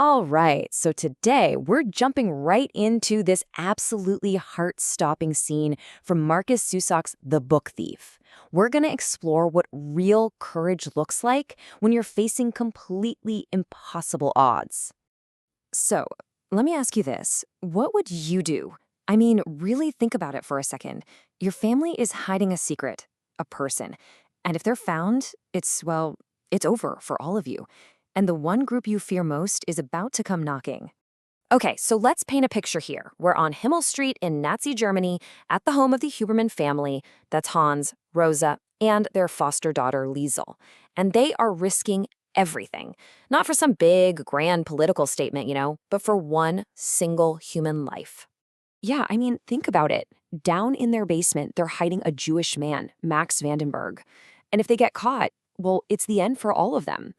All right, so today we're jumping right into this absolutely heart-stopping scene from Marcus Zusak's The Book Thief. We're going to explore what real courage looks like when you're facing completely impossible odds. So, let me ask you this. What would you do? I mean, really think about it for a second. Your family is hiding a secret, a person. And if they're found, it's over for all of you. And the one group you fear most is about to come knocking. Okay, so let's paint a picture here. We're on Himmel Street in Nazi Germany at the home of the Hubermann family. That's Hans, Rosa, and their foster daughter, Liesel. And they are risking everything. Not for some big, grand political statement, but for one single human life. Yeah, I mean, think about it. Down in their basement, they're hiding a Jewish man, Max Vandenburg. And if they get caught, well, it's the end for all of them.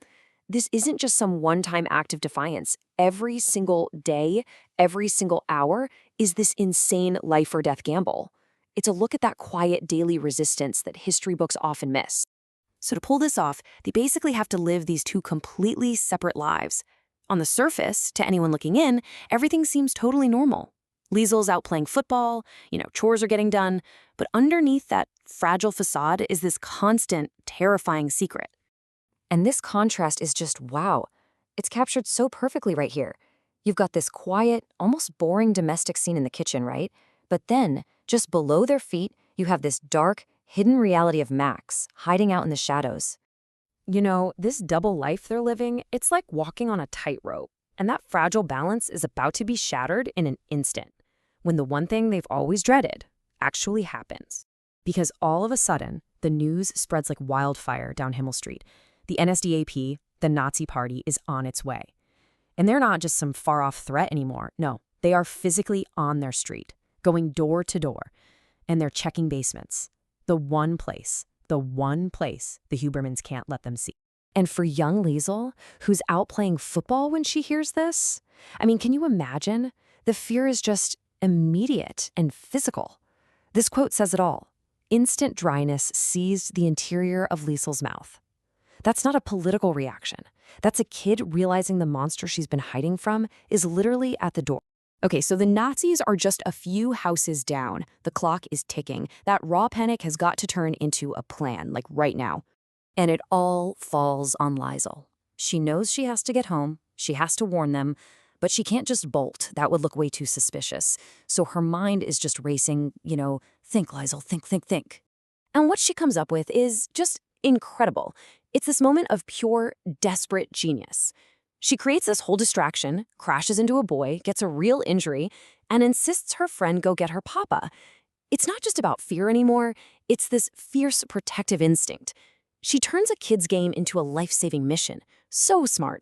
This isn't just some one-time act of defiance. Every single day, every single hour is this insane life-or-death gamble. It's a look at that quiet daily resistance that history books often miss. So to pull this off, they basically have to live these two completely separate lives. On the surface, to anyone looking in, everything seems totally normal. Liesel's out playing football, chores are getting done, but underneath that fragile facade is this constant, terrifying secret. And this contrast is just wow. It's captured so perfectly right here. You've got this quiet, almost boring domestic scene in the kitchen, right? But then, just below their feet, you have this dark, hidden reality of Max, hiding out in the shadows. This double life they're living, it's like walking on a tightrope. And that fragile balance is about to be shattered in an instant, when the one thing they've always dreaded actually happens. Because all of a sudden, the news spreads like wildfire down Himmel Street. The NSDAP, the Nazi party, is on its way. And they're not just some far-off threat anymore. No, they are physically on their street, going door to door. And they're checking basements. The one place the Hubermanns can't let them see. And for young Liesel, who's out playing football when she hears this, I mean, can you imagine? The fear is just immediate and physical. This quote says it all. Instant dryness seized the interior of Liesel's mouth. That's not a political reaction. That's a kid realizing the monster she's been hiding from is literally at the door. Okay, so the Nazis are just a few houses down. The clock is ticking. That raw panic has got to turn into a plan, like right now. And it all falls on Liesel. She knows she has to get home. She has to warn them. But she can't just bolt. That would look way too suspicious. So her mind is just racing, think, Liesel, think. And what she comes up with is just incredible. It's this moment of pure, desperate genius. She creates this whole distraction, crashes into a boy, gets a real injury, and insists her friend go get her papa. It's not just about fear anymore. It's this fierce protective instinct. She turns a kid's game into a life-saving mission. So smart.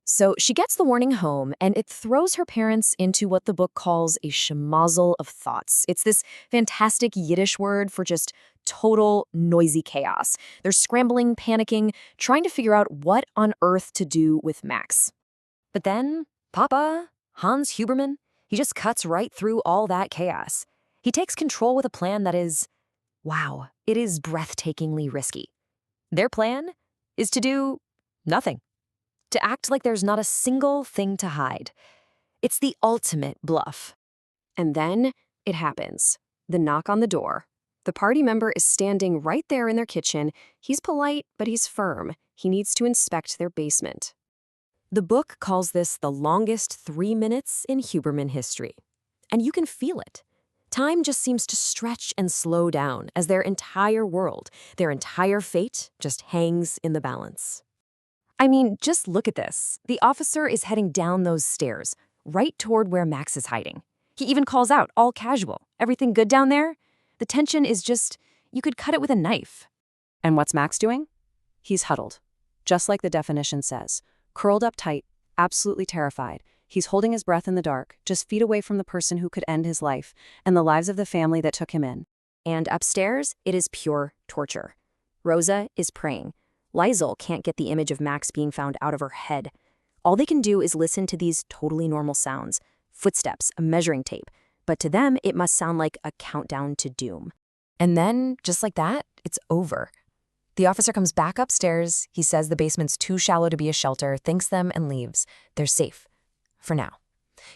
So she gets the warning home, and it throws her parents into what the book calls a schmozzle of thoughts. It's this fantastic Yiddish word for just total noisy chaos. They're scrambling, panicking, trying to figure out what on earth to do with Max. But then, Papa, Hans Hubermann, he just cuts right through all that chaos. He takes control with a plan that is, wow, it is breathtakingly risky. Their plan is to do nothing. To act like there's not a single thing to hide. It's the ultimate bluff. And then it happens. The knock on the door. The party member is standing right there in their kitchen. He's polite, but he's firm. He needs to inspect their basement. The book calls this the longest 3 minutes in Hubermann history. And you can feel it. Time just seems to stretch and slow down as their entire world, their entire fate just hangs in the balance. I mean, just look at this. The officer is heading down those stairs, right toward where Max is hiding. He even calls out, all casual, everything good down there? The tension is just, you could cut it with a knife. And what's Max doing? He's huddled, just like the definition says, curled up tight, absolutely terrified. He's holding his breath in the dark, just feet away from the person who could end his life and the lives of the family that took him in. And upstairs, it is pure torture. Rosa is praying. Liesel can't get the image of Max being found out of her head. All they can do is listen to these totally normal sounds, footsteps, a measuring tape. But to them, it must sound like a countdown to doom. And then, just like that, it's over. The officer comes back upstairs. He says the basement's too shallow to be a shelter, thanks them, and leaves. They're safe. for now.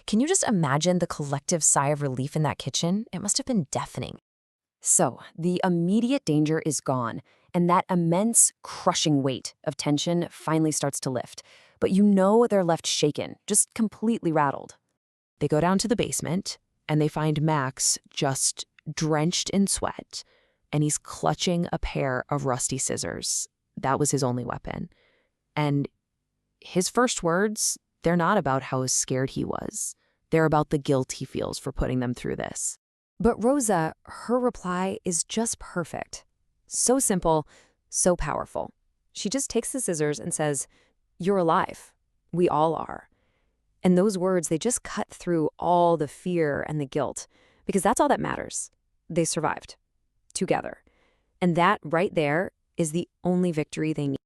Can you just imagine the collective sigh of relief in that kitchen? It must have been deafening. So, the immediate danger is gone, and that immense, crushing weight of tension finally starts to lift. But you know they're left shaken, just completely rattled. They go down to the basement, and they find Max just drenched in sweat, and he's clutching a pair of rusty scissors. That was his only weapon. And his first words, they're not about how scared he was. They're about the guilt he feels for putting them through this. But Rosa, her reply is just perfect. So simple, so powerful. She just takes the scissors and says, "You're alive. We all are." And those words, they just cut through all the fear and the guilt, because that's all that matters. They survived. Together. And that right there is the only victory they need.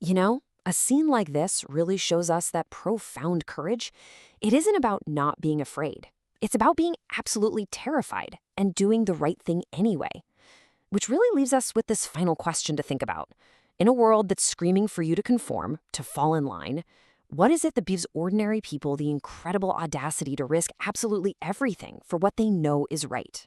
You know, a scene like this really shows us that profound courage, it isn't about not being afraid. It's about being absolutely terrified and doing the right thing anyway. Which really leaves us with this final question to think about. In a world that's screaming for you to conform, to fall in line, what is it that gives ordinary people the incredible audacity to risk absolutely everything for what they know is right?